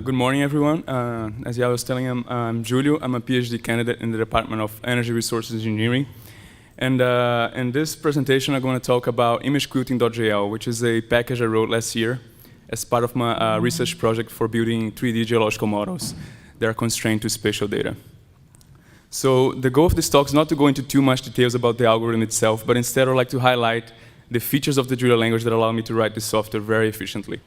Good morning, everyone. As I was telling him, I'm Julio. I'm a PhD candidate in the Department of Energy Resources Engineering. And in this presentation, I'm going to talk about imagequilting.jl, which is a package I wrote last year as part of my research project for building 3D geological models that are constrained to spatial data. So the goal of this talk is not to go into too much details about the algorithm itself, but instead I'd like to highlight the features of the Julia language that allow me to write this software very efficiently.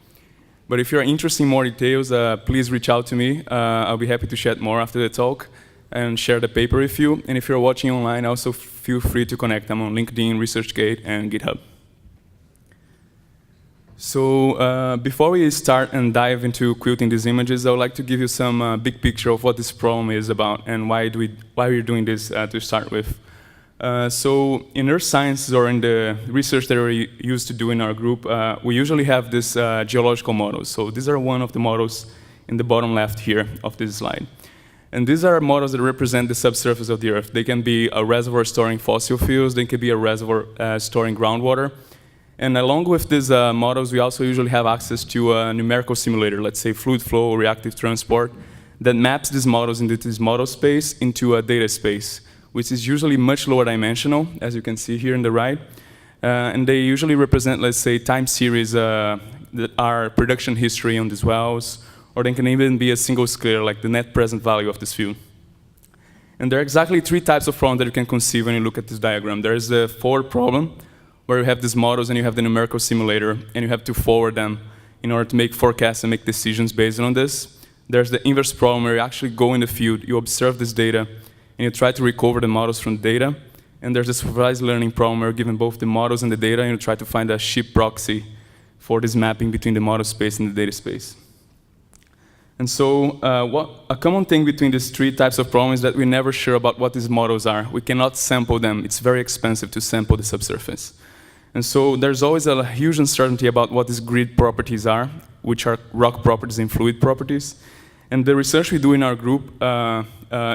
But if you're interested in more details, please reach out to me. I'll be happy to chat more after the talk and share the paper with you. And if you're watching online, also feel free to connect. I'm on LinkedIn, ResearchGate, and GitHub. So before we start and dive into quilting these images, I would like to give you some big picture of what this problem is about and why we're doing this to start with. So in earth sciences or in the research that we used to do in our group, we usually have this geological models. So these are one of the models in the bottom left here of this slide. And these are models that represent the subsurface of the Earth. They can be a reservoir storing fossil fuels. They can be a reservoir storing groundwater. And along with these models, we also usually have access to a numerical simulator, let's say fluid flow or reactive transport, that maps these models into this model space into a data space, which is usually much lower dimensional, as you can see here on the right. And they usually represent, let's say, time series that are production history on these wells, or they can even be a single scalar, like the net present value of this field. And there are exactly three types of problems that you can conceive when you look at this diagram. There is the forward problem, where you have these models and you have the numerical simulator, and you have to forward them in order to make forecasts and make decisions based on this. There's the inverse problem, where you actually go in the field, you observe this data, and you try to recover the models from the data. And there's a supervised learning problem where you're given both the models and the data, and you try to find a ship proxy for this mapping between the model space and the data space. And so a common thing between these three types of problems is that we're never sure about what these models are. We cannot sample them. It's very expensive to sample the subsurface. And so there's always a huge uncertainty about what these grid properties are, which are rock properties and fluid properties. And the research we do in our group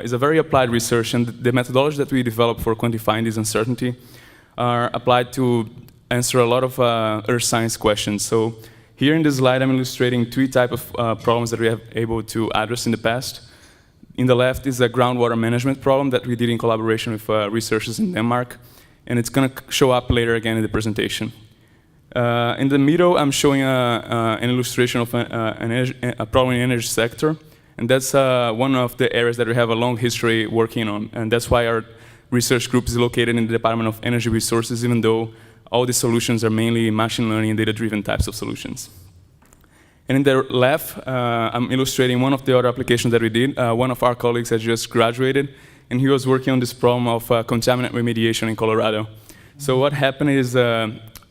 is a very applied research, and the methodology that we develop for quantifying this uncertainty are applied to answer a lot of earth science questions. So here in this slide, I'm illustrating three types of problems that we have able to address in the past. In the left is a groundwater management problem that we did in collaboration with researchers in Denmark, and it's going to show up later again in the presentation. In the middle, I'm showing an illustration of a problem in the energy sector. And that's one of the areas that we have a long history working on. And that's why our research group is located in the Department of Energy Resources, even though all the solutions are mainly machine learning and data-driven types of solutions. And in the left, I'm illustrating one of the other applications that we did. One of our colleagues has just graduated, and he was working on this problem of contaminant remediation in Colorado. So what happened is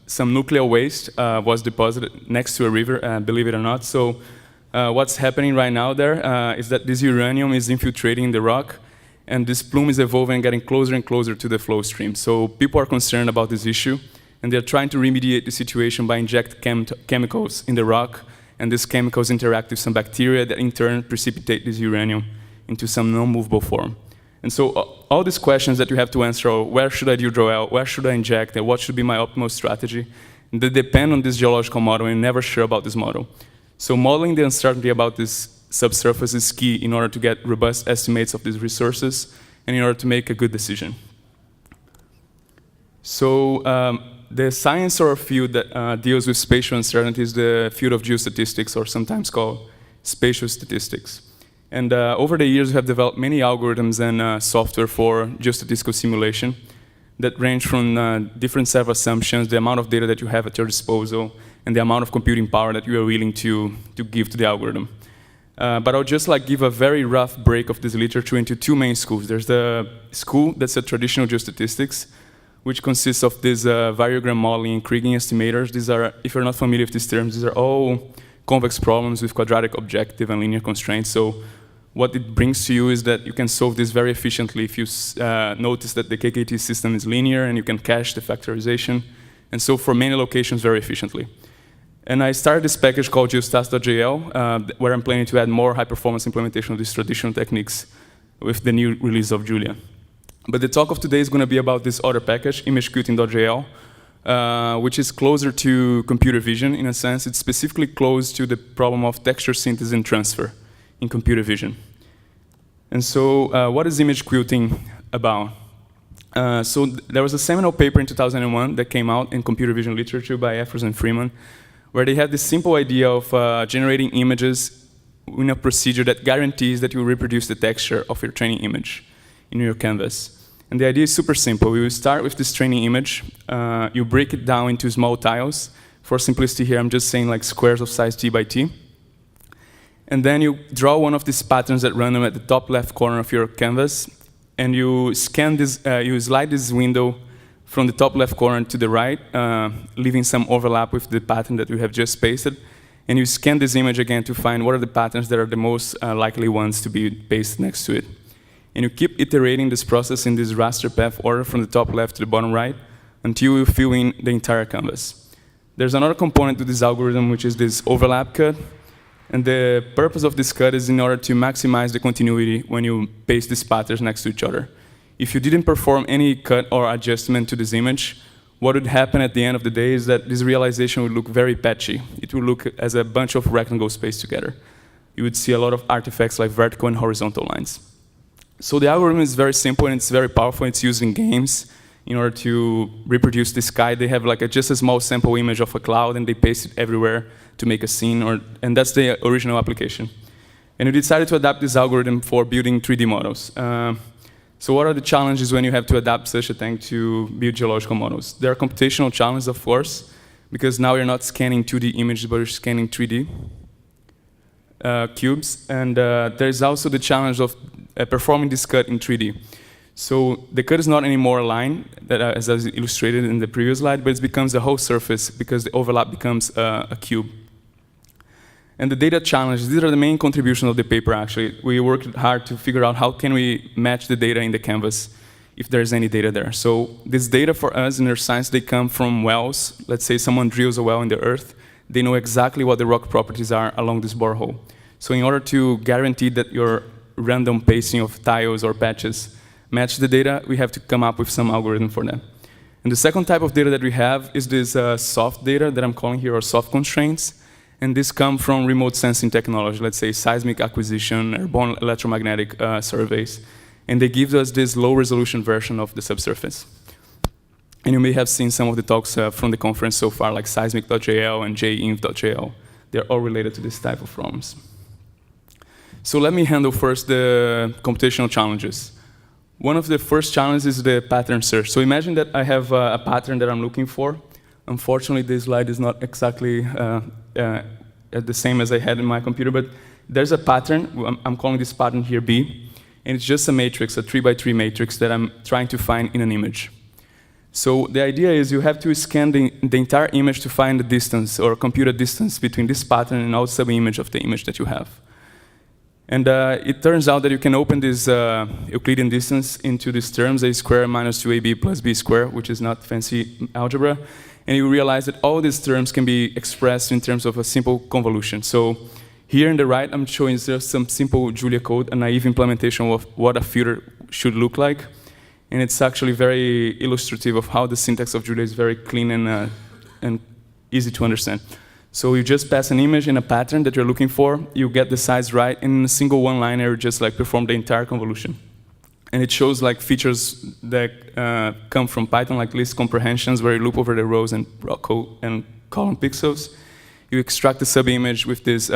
some nuclear waste was deposited next to a river, believe it or not. So what's happening right now there is that this uranium is infiltrating the rock, and this plume is evolving and getting closer and closer to the flow stream. So people are concerned about this issue, and they're trying to remediate the situation by injecting chemicals in the rock, and these chemicals interact with some bacteria that in turn precipitate this uranium into some non-movable form. And so all these questions that you have to answer are, where should I drill out, where should I inject, and what should be my optimal strategy? And they depend on this geological model, and you're never sure about this model. So modeling the uncertainty about this subsurface is key in order to get robust estimates of these resources and in order to make a good decision. So the science or field that deals with spatial uncertainty is the field of geostatistics, or sometimes called spatial statistics. And over the years, we have developed many algorithms and software for geostatistical simulation that range from different set of assumptions, the amount of data that you have at your disposal, and the amount of computing power that you are willing to give to the algorithm. But I'll just give a very rough break of this literature into two main schools. There's the school that's a traditional geostatistics, which consists of this variogram modeling and Kriging estimators. These are, if you're not familiar with these terms, these are all convex problems with quadratic objective and linear constraints. So what it brings to you is that you can solve this very efficiently if you notice that the KKT system is linear and you can cache the factorization, and so for many locations very efficiently. And I started this package called geostats.jl, where I'm planning to add more high-performance implementation of these traditional techniques with the new release of Julia. But the talk of today is going to be about this other package, imagequilting.jl, which is closer to computer vision in a sense. It's specifically close to the problem of texture synthesis and transfer in computer vision. And so what is image quilting about? So there was a seminal paper in 2001 that came out in computer vision literature by Effers and Freeman, where they had this simple idea of generating images in a procedure that guarantees that you reproduce the texture of your training image in your canvas. And the idea is super simple. We will start with this training image. You break it down into small tiles. For simplicity here, I'm just saying like squares of size t by t. And then you draw one of these patterns at random at the top left corner of your canvas. And you scan this, you slide this window from the top left corner to the right, leaving some overlap with the pattern that you have just pasted. And you scan this image again to find what are the patterns that are the most likely ones to be pasted next to it. And you keep iterating this process in this raster path order from the top left to the bottom right until you fill in the entire canvas. There's another component to this algorithm, which is this overlap cut. And the purpose of this cut is in order to maximize the continuity when you paste these patterns next to each other. If you didn't perform any cut or adjustment to this image, what would happen at the end of the day is that this realization would look very patchy. It would look as a bunch of rectangles spaced together. You would see a lot of artifacts like vertical and horizontal lines. So the algorithm is very simple and it's very powerful. It's used in games in order to reproduce the sky. They have like just a small sample image of a cloud and they paste it everywhere to make a scene, and that's the original application. And we decided to adapt this algorithm for building 3D models. So what are the challenges when you have to adapt such a thing to build geological models? There are computational challenges, of course, because now you're not scanning 2D images, but you're scanning 3D cubes. And there's also the challenge of performing this cut in 3D. So the cut is not anymore a line, as I illustrated in the previous slide, but it becomes a whole surface because the overlap becomes a cube. And the data challenges, these are the main contributions of the paper, actually. We worked hard to figure out how can we match the data in the canvas if there's any data there. So this data for us in earth science, they come from wells. Let's say someone drills a well in the earth. They know exactly what the rock properties are along this borehole. So in order to guarantee that your random pasting of tiles or patches match the data, we have to come up with some algorithm for that. And the second type of data that we have is this soft data that I'm calling here, or soft constraints. And this come from remote sensing technology, let's say seismic acquisition, airborne electromagnetic surveys. And they give us this low resolution version of the subsurface. And you may have seen some of the talks from the conference so far, like seismic.jl and jinf.jl. They're all related to this type of problems. So let me handle first the computational challenges. One of the first challenges is the pattern search. So imagine that I have a pattern that I'm looking for. Unfortunately, this slide is not exactly the same as I had in my computer, but there's a pattern. I'm calling this pattern here B, and it's just a matrix, a 3x3 matrix that I'm trying to find in an image. So the idea is you have to scan the entire image to find the distance or compute a distance between this pattern and all sub-image of the image that you have. And it turns out that you can open this Euclidean distance into these terms, a squared minus 2ab plus b squared, which is not fancy algebra. And you realize that all these terms can be expressed in terms of a simple convolution. So here on the right, I'm showing just some simple Julia code, a naive implementation of what a filter should look like. And it's actually very illustrative of how the syntax of Julia is very clean and easy to understand. So you just pass an image and a pattern that you're looking for, you get the size right, and in a single one-liner, you just like perform the entire convolution. And it shows like features that come from Python, like list comprehensions, where you loop over the rows and column pixels. You extract the sub-image with these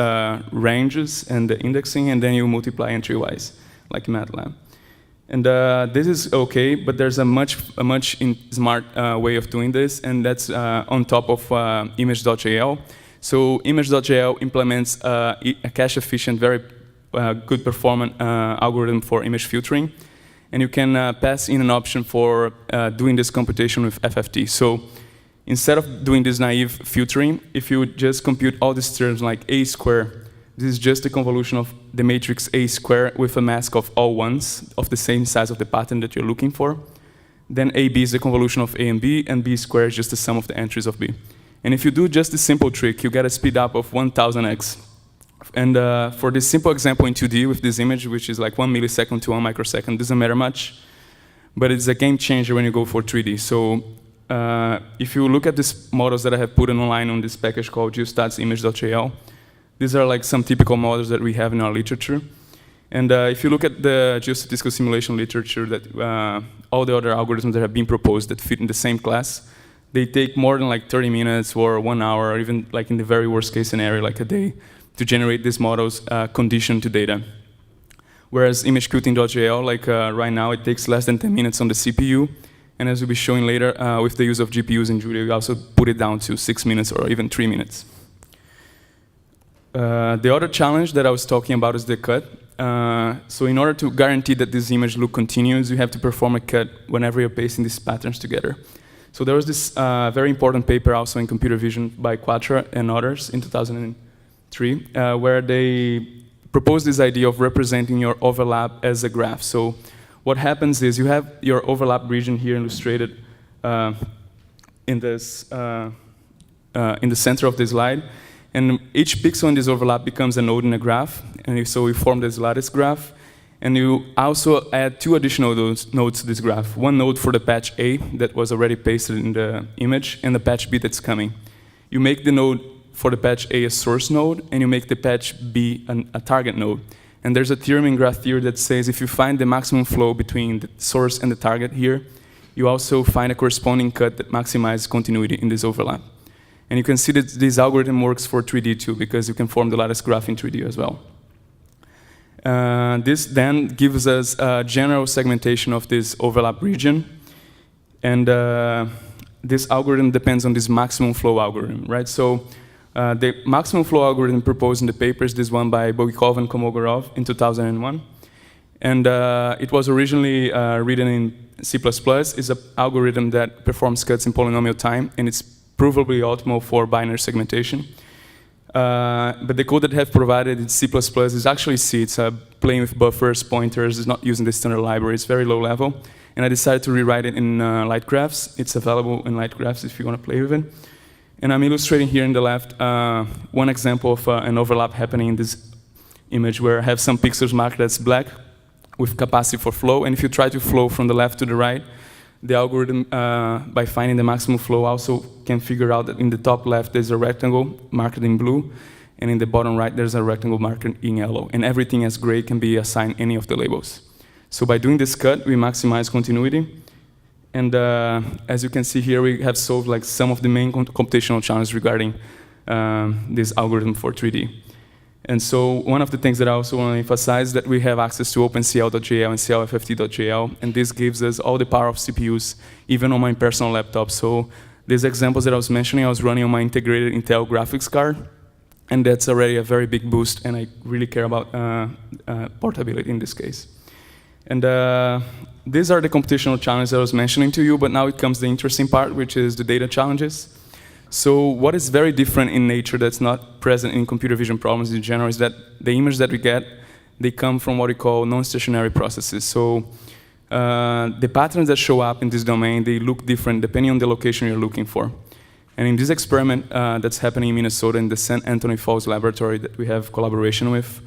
ranges and the indexing, and then you multiply entry-wise, like MATLAB. And this is OK, but there's a much smart way of doing this, and that's on top of image.jl. So image.jl implements a cache-efficient, very good performant algorithm for image filtering. And you can pass in an option for doing this computation with FFT. So instead of doing this naive filtering, if you just compute all these terms like a squared, this is just a convolution of the matrix a squared with a mask of all ones of the same size of the pattern that you're looking for. Then AB is the convolution of A and B squared is just the sum of the entries of B. And if you do just this simple trick, you get a speed up of 1000x. And for this simple example in 2D with this image, which is like 1 millisecond to 1 microsecond, doesn't matter much. But it's a game changer when you go for 3D. So if you look at these models that I have put online on this package called geostats.image.jl, these are like some typical models that we have in our literature. And if you look at the geostatistical simulation literature, that all the other algorithms that have been proposed that fit in the same class, they take more than like 30 minutes or 1 hour, or even like in the very worst case scenario, like a day, to generate these models conditioned to data. Whereas imageQuilting.jl, like right now, it takes less than 10 minutes on the CPU. And as we'll be showing later, with the use of GPUs in Julio, we also put it down to 6 minutes or even 3 minutes. The other challenge that I was talking about is the cut. So in order to guarantee that this image look continuous, you have to perform a cut whenever you're pasting these patterns together. So there was this very important paper also in computer vision by Quatra and others in 2003, where they proposed this idea of representing your overlap as a graph. So what happens is you have your overlap region here illustrated in this in the center of the slide, and each pixel in this overlap becomes a node in a graph, and so we form this lattice graph. And you also add 2 additional nodes to this graph. One node for the patch A that was already pasted in the image, and the patch B that's coming. You make the node for the patch A a source node, and you make the patch B a target node. And there's a theorem in graph theory that says if you find the maximum flow between the source and the target here, you also find a corresponding cut that maximizes continuity in this overlap. And you can see that this algorithm works for 3D too, because you can form the lattice graph in 3D as well. This then gives us a general segmentation of this overlap region. And this algorithm depends on this maximum flow algorithm, right? So the maximum flow algorithm proposed in the paper is this one by Bogikov and Komogorov in 2001. And it was originally written in C++. It's an algorithm that performs cuts in polynomial time, and it's provably optimal for binary segmentation. But the code that I have provided in C++ is actually C. It's playing with buffers, pointers. It's not using the standard library. It's very low level. And I decided to rewrite it in LightGraphs. It's available in LightGraphs if you want to play with it. And I'm illustrating here in the left one example of an overlap happening in this image where I have some pixels marked as black with capacity for flow. And if you try to flow from the left to the right, the algorithm, by finding the maximum flow, also can figure out that in the top left there's a rectangle marked in blue, and in the bottom right there's a rectangle marked in yellow. And everything as gray can be assigned any of the labels. So by doing this cut, we maximize continuity. And as you can see here, we have solved like some of the main computational challenges regarding this algorithm for 3D. And so one of the things that I also want to emphasize is that we have access to OpenCL.jl and CLFFT.jl, and this gives us all the power of CPUs, even on my personal laptop. So these examples that I was mentioning, I was running on my integrated Intel graphics card, and that's already a very big boost, and I really care about portability in this case. And these are the computational challenges I was mentioning to you, but now it comes the interesting part, which is the data challenges. So what is very different in nature that's not present in computer vision problems in general is that the images that we get, they come from what we call non-stationary processes. So the patterns that show up in this domain, they look different depending on the location you're looking for. And in this experiment that's happening in Minnesota in the St. Anthony Falls laboratory that we have collaboration with,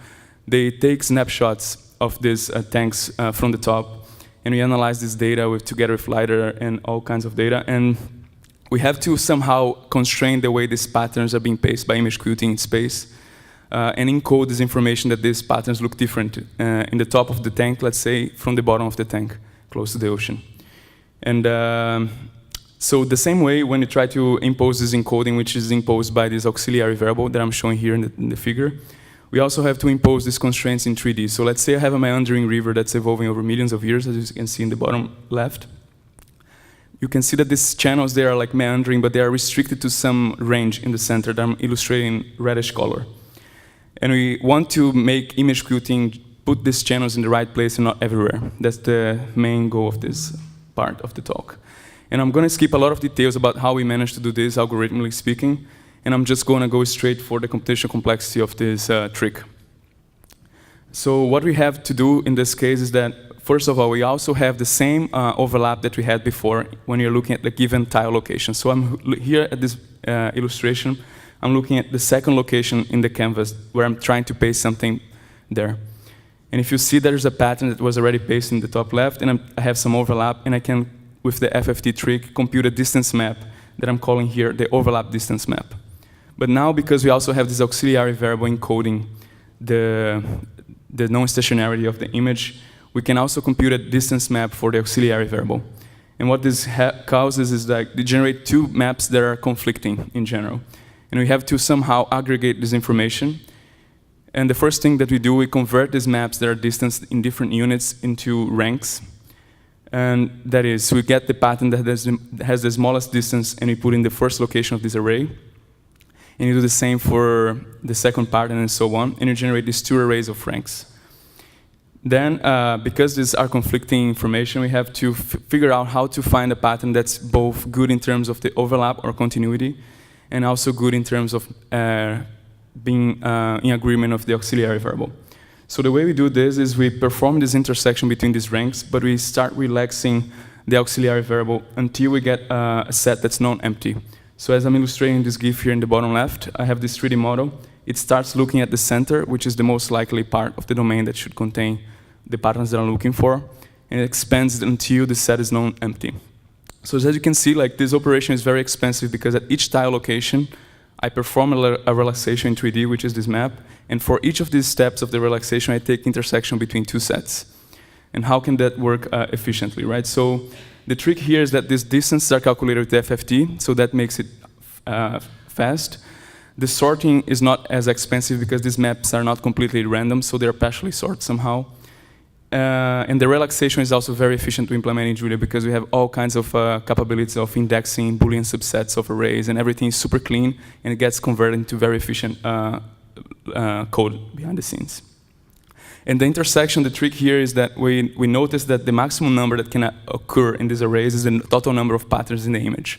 they take snapshots of these tanks from the top, and we analyze this data together with LiDAR and all kinds of data. And we have to somehow constrain the way these patterns are being pasted by image quilting in space and encode this information that these patterns look different in the top of the tank, let's say, from the bottom of the tank, close to the ocean. And so the same way when you try to impose this encoding, which is imposed by this auxiliary variable that I'm showing here in the figure, we also have to impose these constraints in 3D. So let's say I have a meandering river that's evolving over millions of years, as you can see in the bottom left. You can see that these channels, they are like meandering, but they are restricted to some range in the center that I'm illustrating in reddish color. And we want to make image quilting put these channels in the right place and not everywhere. That's the main goal of this part of the talk. And I'm going to skip a lot of details about how we managed to do this, algorithmically speaking, and I'm just going to go straight for the computational complexity of this trick. So what we have to do in this case is that, first of all, we also have the same overlap that we had before when you're looking at the given tile location. So I'm here at this illustration, I'm looking at the second location in the canvas where I'm trying to paste something there. And if you see there's a pattern that was already pasted in the top left, and I have some overlap, and I can with the FFT trick, compute a distance map that I'm calling here the overlap distance map. But now, because we also have this auxiliary variable encoding the non-stationarity of the image, we can also compute a distance map for the auxiliary variable. And what this causes is that they generate two maps that are conflicting in general. And we have to somehow aggregate this information. And the first thing that we do, we convert these maps that are distanced in different units into ranks. And that is, we get the pattern that has the smallest distance, and we put in the first location of this array. And you do the same for the second pattern and so on, and you generate these two arrays of ranks. Then, because these are conflicting information, we have to figure out how to find a pattern that's both good in terms of the overlap or continuity, and also good in terms of being in agreement of the auxiliary variable. So the way we do this is we perform this intersection between these ranks, but we start relaxing the auxiliary variable until we get a set that's non-empty. So as I'm illustrating this GIF here in the bottom left, I have this 3D model. It starts looking at the center, which is the most likely part of the domain that should contain the patterns that I'm looking for, and it expands until the set is non-empty. So as you can see, like, this operation is very expensive because at each tile location, I perform a relaxation in 3D, which is this map, and for each of these steps of the relaxation, I take intersection between two sets. And how can that work efficiently, right? So the trick here is that these distances are calculated with the FFT, so that makes it fast. The sorting is not as expensive because these maps are not completely random, so they're partially sorted somehow. And the relaxation is also very efficient to implement in Julia because we have all kinds of capabilities of indexing Boolean subsets of arrays, and everything is super clean, and it gets converted into very efficient code behind the scenes. And the intersection, the trick here is that we notice that the maximum number that can occur in these arrays is the total number of patterns in the image.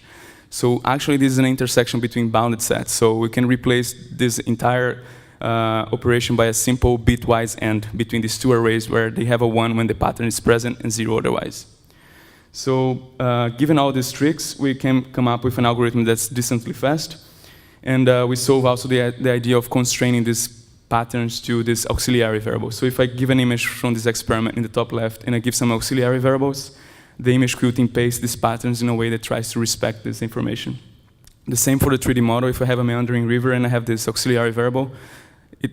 So actually, this is an intersection between bounded sets. So we can replace this entire operation by a simple bitwise AND between these two arrays where they have a 1 when the pattern is present and 0 otherwise. So given all these tricks, we can come up with an algorithm that's decently fast. And we solve also the idea of constraining these patterns to this auxiliary variable. So if I give an image from this experiment in the top left and I give some auxiliary variables, the image quilting pastes these patterns in a way that tries to respect this information. The same for the 3D model. If I have a meandering river and I have this auxiliary variable,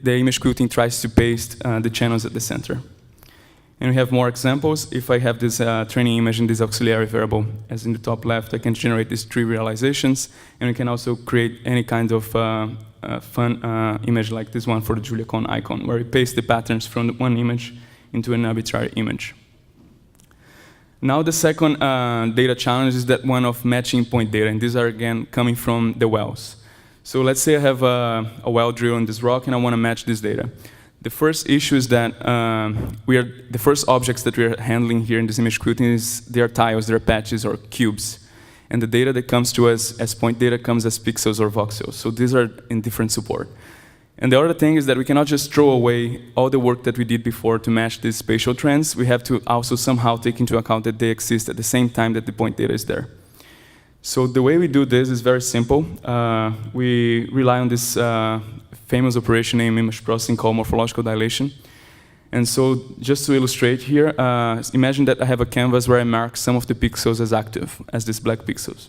the image quilting tries to paste the channels at the center. And we have more examples. If I have this training image in this auxiliary variable, as in the top left, I can generate these 3 realizations, and we can also create any kind of fun image like this one for the JuliaCon icon, where we paste the patterns from one image into an arbitrary image. Now the second data challenge is that one of matching point data, and these are again coming from the wells. So let's say I have a well drill on this rock and I want to match this data. The first issue is that the first objects that we're handling here in this image quilting is their tiles, their patches or cubes. And the data that comes to us as point data comes as pixels or voxels. So these are in different support. And the other thing is that we cannot just throw away all the work that we did before to match these spatial trends. We have to also somehow take into account that they exist at the same time that the point data is there. So the way we do this is very simple. We rely on this famous operation named image processing called morphological dilation. And so just to illustrate here, imagine that I have a canvas where I mark some of the pixels as active, as these black pixels.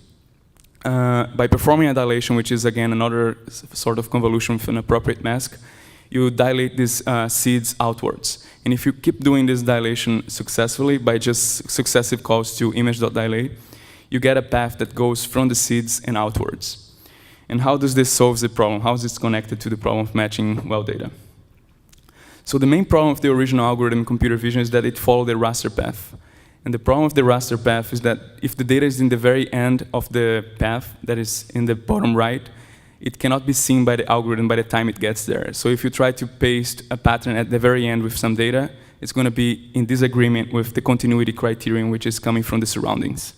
By performing a dilation, which is again another sort of convolution with an appropriate mask, you dilate these seeds outwards. And if you keep doing this dilation successfully by just successive calls to image.dilate, you get a path that goes from the seeds and outwards. And how does this solve the problem? How is this connected to the problem of matching well data? So the main problem of the original algorithm in computer vision is that it followed a raster path. And the problem of the raster path is that if the data is in the very end of the path, that is in the bottom right, it cannot be seen by the algorithm by the time it gets there. So if you try to paste a pattern at the very end with some data, it's going to be in disagreement with the continuity criterion, which is coming from the surroundings.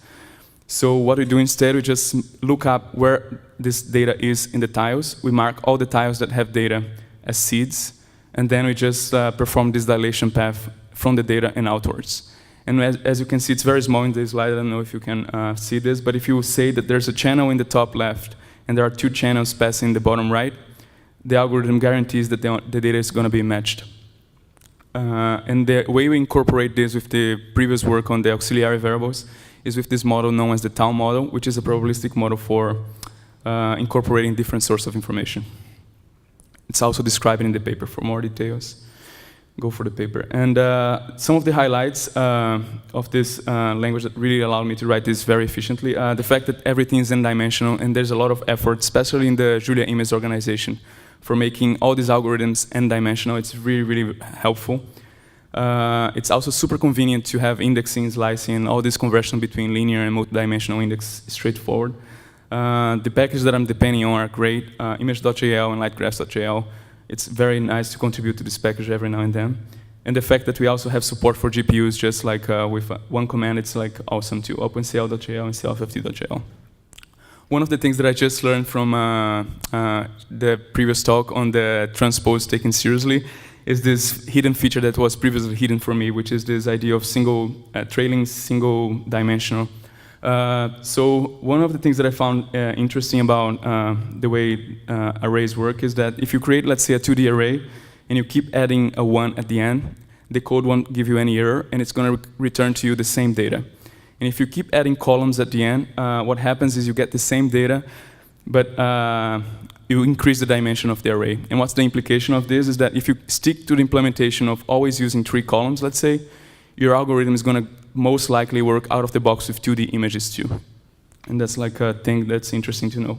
So what we do instead, we just look up where this data is in the tiles. We mark all the tiles that have data as seeds, and then we just perform this dilation path from the data and outwards. And as you can see, it's very small in this slide. I don't know if you can see this, but if you say that there's a channel in the top left, and there are 2 channels passing in the bottom right, the algorithm guarantees that the data is going to be matched. And the way we incorporate this with the previous work on the auxiliary variables is with this model known as the TAU model, which is a probabilistic model for incorporating different sources of information. It's also described in the paper. For more details, go for the paper. And some of the highlights of this language that really allowed me to write this very efficiently, the fact that everything is n-dimensional, and there's a lot of effort, especially in the Julia image organization, for making all these algorithms n-dimensional. It's really, really helpful. It's also super convenient to have indexing, slicing, all this conversion between linear and multidimensional index straightforward. The packages that I'm depending on are great, image.jl and lightgraphs.jl. It's very nice to contribute to this package every now and then. And the fact that we also have support for GPUs, just like with one command, it's like awesome too, OpenCL.jl and CLFFT.jl. One of the things that I just learned from the previous talk on the transpose taken seriously is this hidden feature that was previously hidden for me, which is this idea of trailing single dimensional. So one of the things that I found interesting about the way arrays work is that if you create, let's say, a 2D array, and you keep adding a 1 at the end, the code won't give you any error, and it's going to return to you the same data. And if you keep adding columns at the end, what happens is you get the same data, but you increase the dimension of the array. And what's the implication of this is that if you stick to the implementation of always using 3 columns, let's say, your algorithm is going to most likely work out of the box with 2D images too. And that's like a thing that's interesting to know.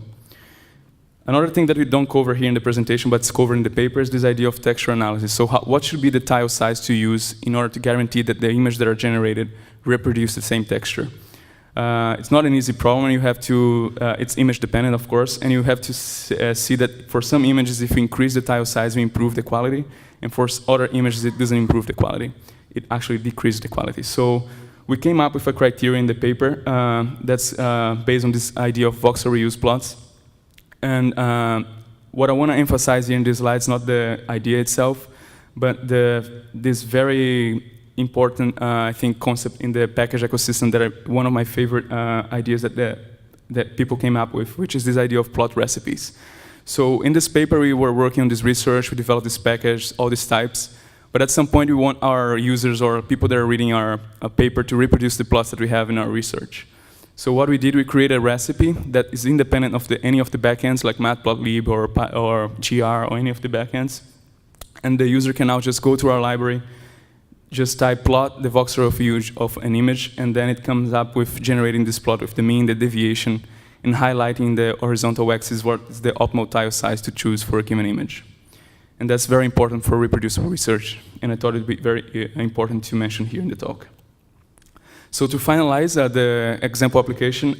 Another thing that we don't cover here in the presentation, but it's covered in the paper, is this idea of texture analysis. So what should be the tile size to use in order to guarantee that the images that are generated reproduce the same texture? It's not an easy problem. You have to, it's image dependent, of course, and you have to see that for some images, if you increase the tile size, we improve the quality, and for other images, it doesn't improve the quality. It actually decreases the quality. So we came up with a criteria in the paper that's based on this idea of voxel reuse plots. And what I want to emphasize here in this slide is not the idea itself, but this very important, I think, concept in the package ecosystem that one of my favorite ideas that people came up with, which is this idea of plot recipes. So in this paper, we were working on this research, we developed this package, all these types, but at some point, we want our users or people that are reading our paper to reproduce the plots that we have in our research. So what we did, we created a recipe that is independent of any of the backends, like Matplotlib or GR or any of the backends. And the user can now just go to our library, just type plot the voxel reuse of an image, and then it comes up with generating this plot with the mean, the deviation, and highlighting the horizontal axis what is the optimal tile size to choose for a given image. And that's very important for reproducible research, and I thought it would be very important to mention here in the talk. So to finalize the example application,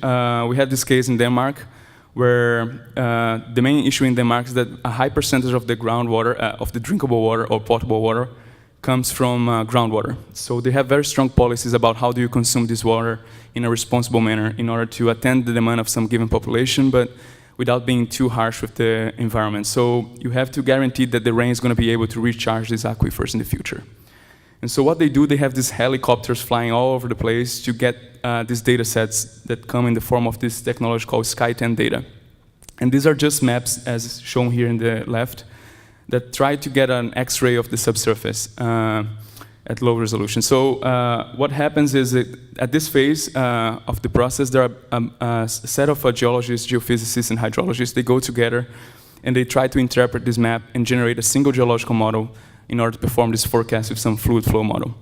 we had this case in Denmark where the main issue in Denmark is that a high percentage of the groundwater, of the drinkable water or potable water, comes from groundwater. So they have very strong policies about how do you consume this water in a responsible manner in order to attend the demand of some given population, but without being too harsh with the environment. So you have to guarantee that the rain is going to be able to recharge these aquifers in the future. And so what they do, they have these helicopters flying all over the place to get these data sets that come in the form of this technology called Sky10 data. And these are just maps, as shown here in the left, that try to get an X-ray of the subsurface at low resolution. So what happens is that at this phase of the process, there are a set of geologists, geophysicists, and hydrologists. They go together and they try to interpret this map and generate a single geological model in order to perform this forecast with some fluid flow model.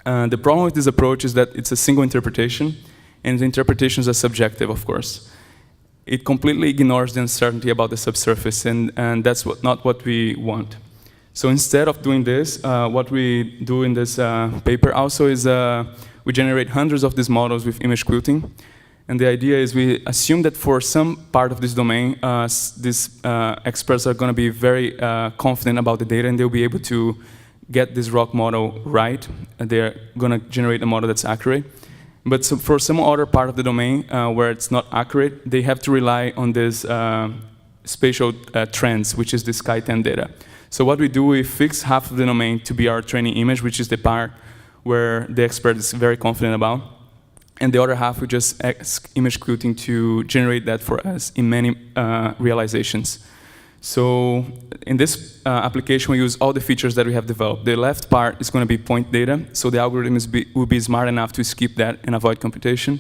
The problem with this approach is that it's a single interpretation, and the interpretations are subjective, of course. It completely ignores the uncertainty about the subsurface, and that's not what we want. So instead of doing this, what we do in this paper also is we generate hundreds of these models with image quilting. And the idea is we assume that for some part of this domain, these experts are going to be very confident about the data, and they'll be able to get this rock model right. And they're going to generate a model that's accurate. But so for some other part of the domain where it's not accurate, they have to rely on this spatial trends, which is the Sky10 data. So what we do, we fix half of the domain to be our training image, which is the part where the expert is very confident about. And the other half, we just ask image quilting to generate that for us in many realizations. So in this application, we use all the features that we have developed. The left part is going to be point data, so the algorithm will be smart enough to skip that and avoid computation.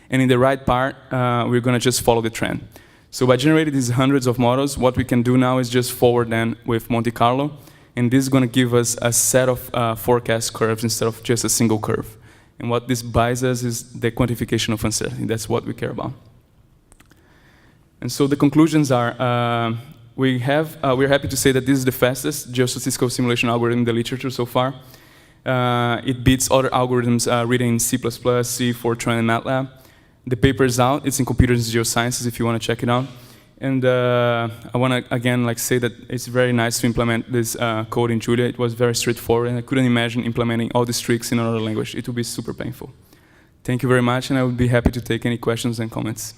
And in the right part, we're going to just follow the trend. So by generating these hundreds of models, what we can do now is just forward them with Monte Carlo, and this is going to give us a set of forecast curves instead of just a single curve. And what this buys us is the quantification of uncertainty. That's what we care about. And so the conclusions are, we're happy to say that this is the fastest geostatistical simulation algorithm in the literature so far. It beats other algorithms written in C++, C, Fortran, and MATLAB. The paper is out. It's in Computers and Geosciences if you want to check it out. And I want to, again, say that it's very nice to implement this code in Julia. It was very straightforward, and I couldn't imagine implementing all these tricks in another language. It would be super painful. Thank you very much, and I would be happy to take any questions and comments.